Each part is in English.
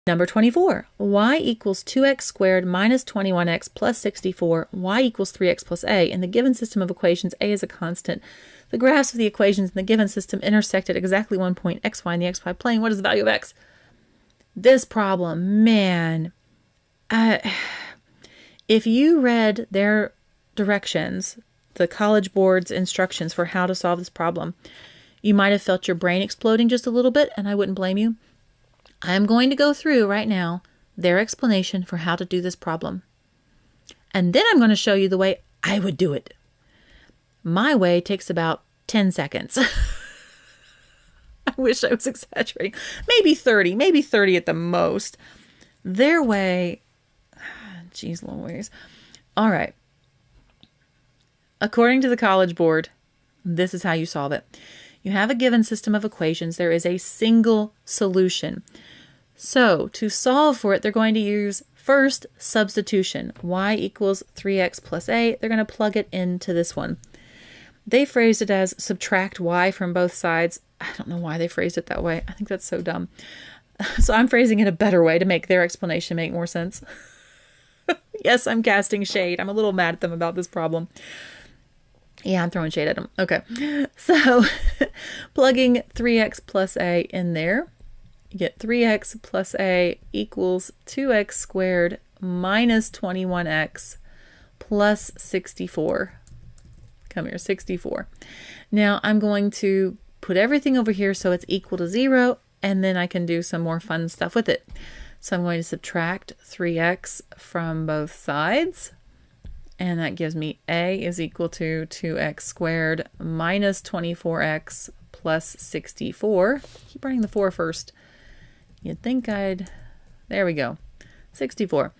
Number 24, y equals 2x squared minus 21x plus 64, y equals 3x plus a. In the given system of equations, a is a constant. The graphs of the equations in the given system intersect at exactly one point, xy in the xy plane. What is the value of x? This problem, man. If you read their directions, the College Board's instructions for how to solve this problem, you might have felt your brain exploding just a little bit, and I wouldn't blame you. I'm going to go through right now their explanation for how to do this problem. And then I'm going to show you the way I would do it. My way takes about 10 seconds. I wish I was exaggerating. Maybe 30 at the most. Their way, geez Louise. All right. According to the College Board, this is how you solve it. You have a given system of equations. There is a single solution. So to solve for it, they're going to use first substitution. Y equals 3x plus a. They're going to plug it into this one. They phrased it as subtract y from both sides. I don't know why they phrased it that way. I think that's so dumb. So I'm phrasing it a better way to make their explanation make more sense. Yes, I'm casting shade. I'm a little mad at them about this problem. Yeah, I'm throwing shade at them. Okay, so plugging 3x plus a in there, you get 3x plus a equals 2x squared minus 21x plus 64. Come here, 64. Now I'm going to put everything over here so it's equal to 0, and then I can do some more fun stuff with it. So I'm going to subtract 3x from both sides. And that gives me a is equal to 2x squared minus 24x plus 64. Keep writing the 4 first. You'd think I'd... There we go. 64.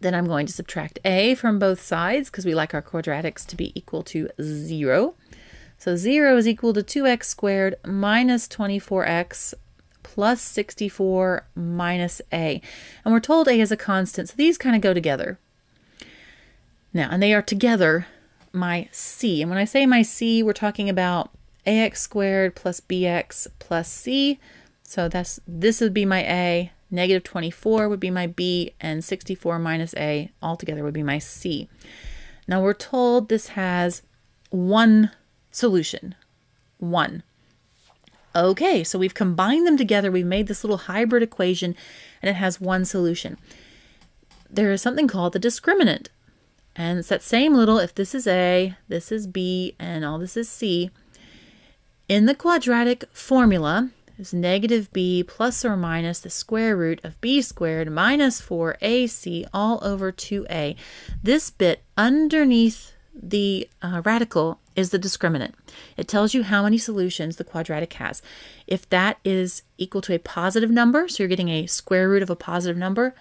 Then I'm going to subtract a from both sides because we like our quadratics to be equal to 0. So 0 is equal to 2x squared minus 24x plus 64 minus a. And we're told a is a constant, so these kind of go together. Now, and they are together my c. And when I say my c, we're talking about ax squared plus bx plus c. So this would be my a, negative 24 would be my b, and 64 minus a altogether would be my c. Now we're told this has one solution. One. Okay, so we've combined them together. We've made this little hybrid equation, and it has one solution. There is something called the discriminant. And it's that same little, if this is A, this is B, and all this is C. In the quadratic formula, is negative b plus or minus the square root of b squared minus 4ac all over 2a. This bit underneath the radical is the discriminant. It tells you how many solutions the quadratic has. If that is equal to a positive number, so you're getting a square root of a positive number,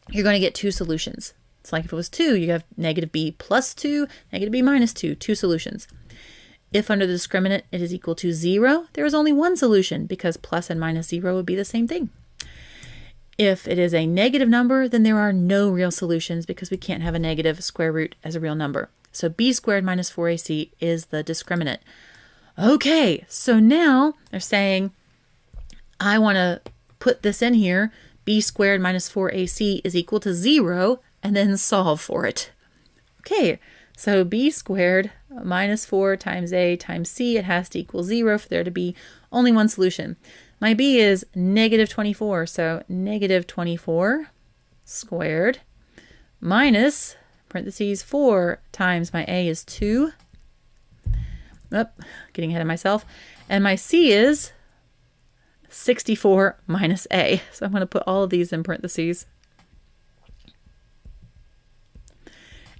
you're going to get two solutions. It's like if it was 2, you have negative b plus 2, negative b minus 2, two solutions. If under the discriminant it is equal to 0, there is only one solution because plus and minus 0 would be the same thing. If it is a negative number, then there are no real solutions because we can't have a negative square root as a real number. So b squared minus 4ac is the discriminant. Okay, so now they're saying, I want to put this in here, b squared minus 4ac is equal to 0, and then solve for it. Okay, so b squared minus 4 times a times c, it has to equal 0 for there to be only one solution. My b is negative 24, so negative 24 squared minus, parentheses, 4 times my a is 2. Oh, getting ahead of myself. And my c is 64 minus a. So I'm going to put all of these in parentheses.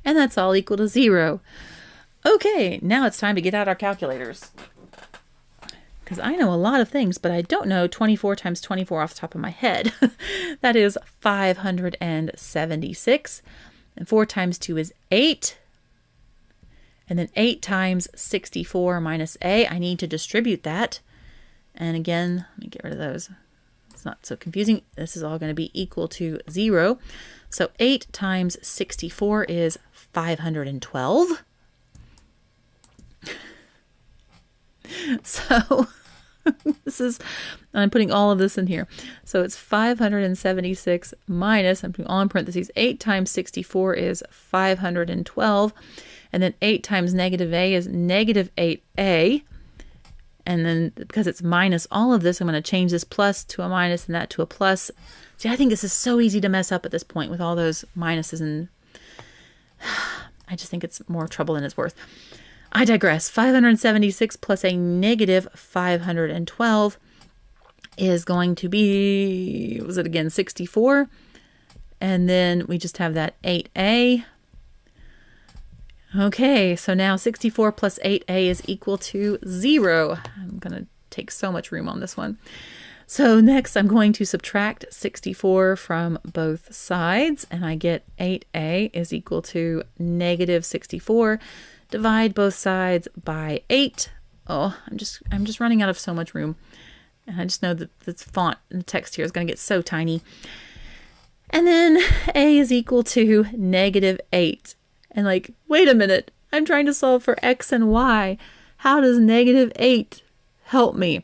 And that's all equal to 0. Okay, now it's time to get out our calculators. Because I know a lot of things, but I don't know 24 times 24 off the top of my head. That is 576. And 4 times 2 is 8. And then 8 times 64 minus a. I need to distribute that. And again, let me get rid of those. It's not so confusing. This is all going to be equal to 0. So 8 times 64 is 512. So I'm putting all of this in here. So it's 576 minus, I'm putting all in parentheses, 8 times 64 is 512. And then 8 times negative a is negative 8a. And then because it's minus all of this, I'm going to change this plus to a minus and that to a plus. See, I think this is so easy to mess up at this point with all those minuses, and I just think it's more trouble than it's worth. I digress. 576 plus a negative 512 is going to be, was it again, 64? And then we just have that 8a. Okay, so now 64 plus 8a is equal to 0. I'm going to take so much room on this one. So next I'm going to subtract 64 from both sides, and I get 8a is equal to negative 64. Divide both sides by 8. Oh, I'm just running out of so much room. And I just know that the font and the text here is going to get so tiny. And then a is equal to negative 8. And like, wait a minute, I'm trying to solve for x and y. How does negative 8 help me?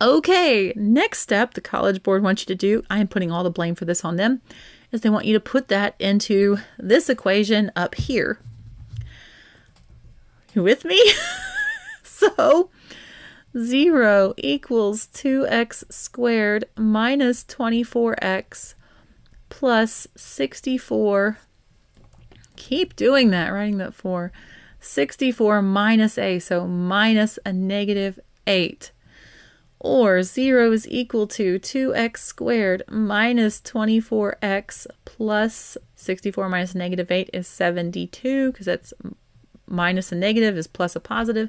Okay, next step the College Board wants you to do, I am putting all the blame for this on them, is they want you to put that into this equation up here. You with me? So 0 equals 2x squared minus 24x plus 64. Keep doing that, writing that 4. 64 minus a, so minus a negative 8. Or 0 is equal to 2x squared minus 24x plus 64 minus negative 8 is 72, because that's minus a negative is plus a positive.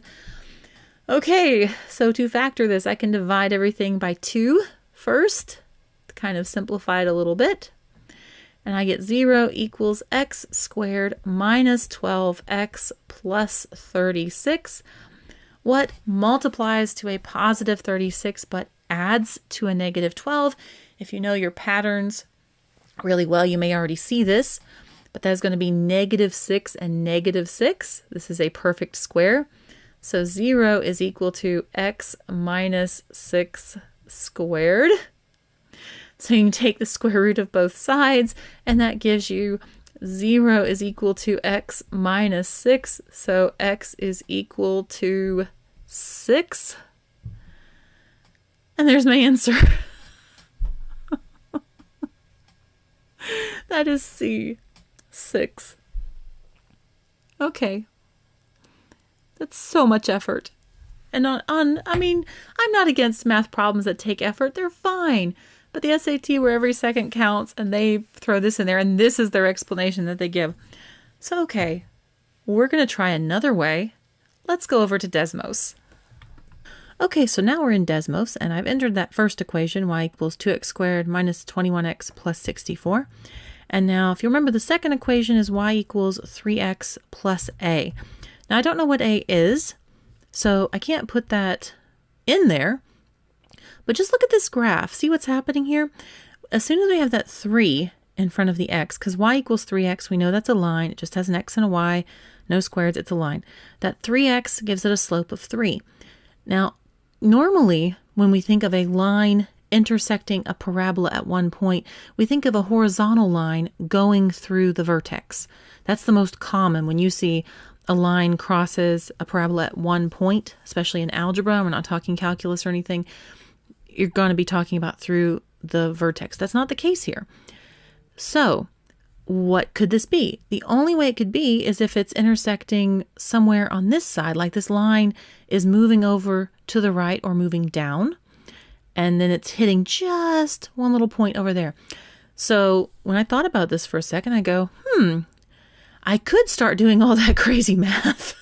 Okay, so to factor this, I can divide everything by 2 first, to kind of simplify it a little bit. And I get 0 equals x squared minus 12x plus 36. What multiplies to a positive 36 but adds to a negative 12? If you know your patterns really well, you may already see this, but that's going to be negative 6 and negative 6. This is a perfect square. So 0 is equal to x minus 6 squared. So you can take the square root of both sides, and that gives you 0 is equal to x minus 6. So x is equal to 6. And there's my answer. That is C, 6. Okay. That's so much effort. And I mean, I'm not against math problems that take effort. They're fine. But the SAT, where every second counts, and they throw this in there, and this is their explanation that they give. So, okay, we're going to try another way. Let's go over to Desmos. Okay, so now we're in Desmos, and I've entered that first equation, y equals 2x squared minus 21x plus 64. And now, if you remember, the second equation is y equals 3x plus a. Now, I don't know what a is, so I can't put that in there. But just look at this graph. See what's happening here? As soon as we have that 3 in front of the x, because y equals 3x, we know that's a line. It just has an x and a y, no squares, it's a line. That 3x gives it a slope of 3. Now, normally, when we think of a line intersecting a parabola at one point, we think of a horizontal line going through the vertex. That's the most common when you see a line crosses a parabola at one point, especially in algebra. We're not talking calculus or anything. You're going to be talking about through the vertex. That's not the case here. So what could this be? The only way it could be is if it's intersecting somewhere on this side, like this line is moving over to the right or moving down, and then it's hitting just one little point over there. So when I thought about this for a second, I go, I could start doing all that crazy math.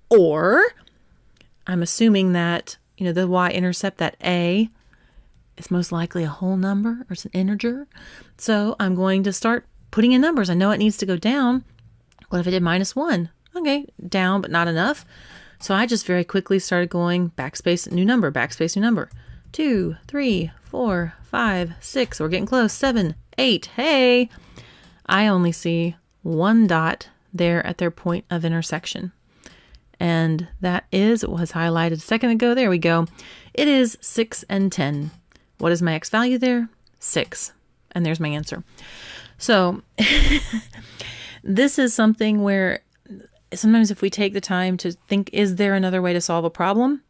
Or I'm assuming that the y-intercept, that a, is most likely a whole number or it's an integer. So I'm going to start putting in numbers. I know it needs to go down. What if I did minus 1? Okay, down, but not enough. So I just very quickly started going backspace, new number, backspace, new number. 2, 3, 4, 5, 6. We're getting close. 7, 8. Hey, I only see one dot there at their point of intersection. And that is, it was highlighted a second ago. There we go. It is 6 and 10. What is my x value there? 6. And there's my answer. So this is something where sometimes if we take the time to think, is there another way to solve a problem?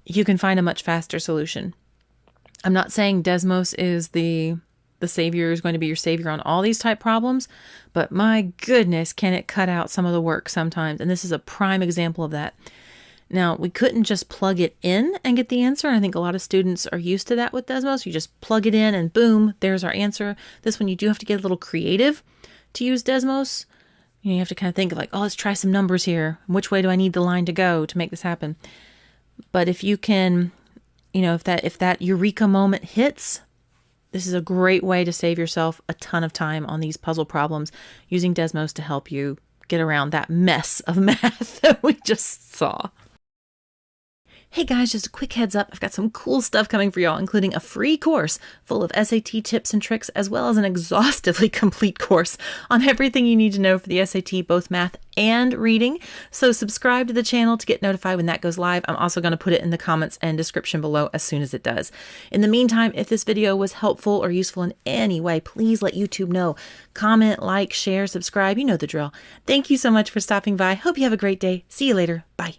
You can find a much faster solution. I'm not saying Desmos is the savior, is going to be your savior on all these type problems, but my goodness, can it cut out some of the work sometimes? And this is a prime example of that. Now, we couldn't just plug it in and get the answer. And I think a lot of students are used to that with Desmos. You just plug it in and boom, there's our answer. This one, you do have to get a little creative to use Desmos. You have to kind of think like, oh, let's try some numbers here. Which way do I need the line to go to make this happen? But if you can, if that eureka moment hits, this is a great way to save yourself a ton of time on these puzzle problems using Desmos to help you get around that mess of math that we just saw. Hey guys, just a quick heads up. I've got some cool stuff coming for y'all, including a free course full of SAT tips and tricks, as well as an exhaustively complete course on everything you need to know for the SAT, both math and reading. So subscribe to the channel to get notified when that goes live. I'm also going to put it in the comments and description below as soon as it does. In the meantime, if this video was helpful or useful in any way, please let YouTube know. Comment, like, share, subscribe. You know the drill. Thank you so much for stopping by. Hope you have a great day. See you later. Bye.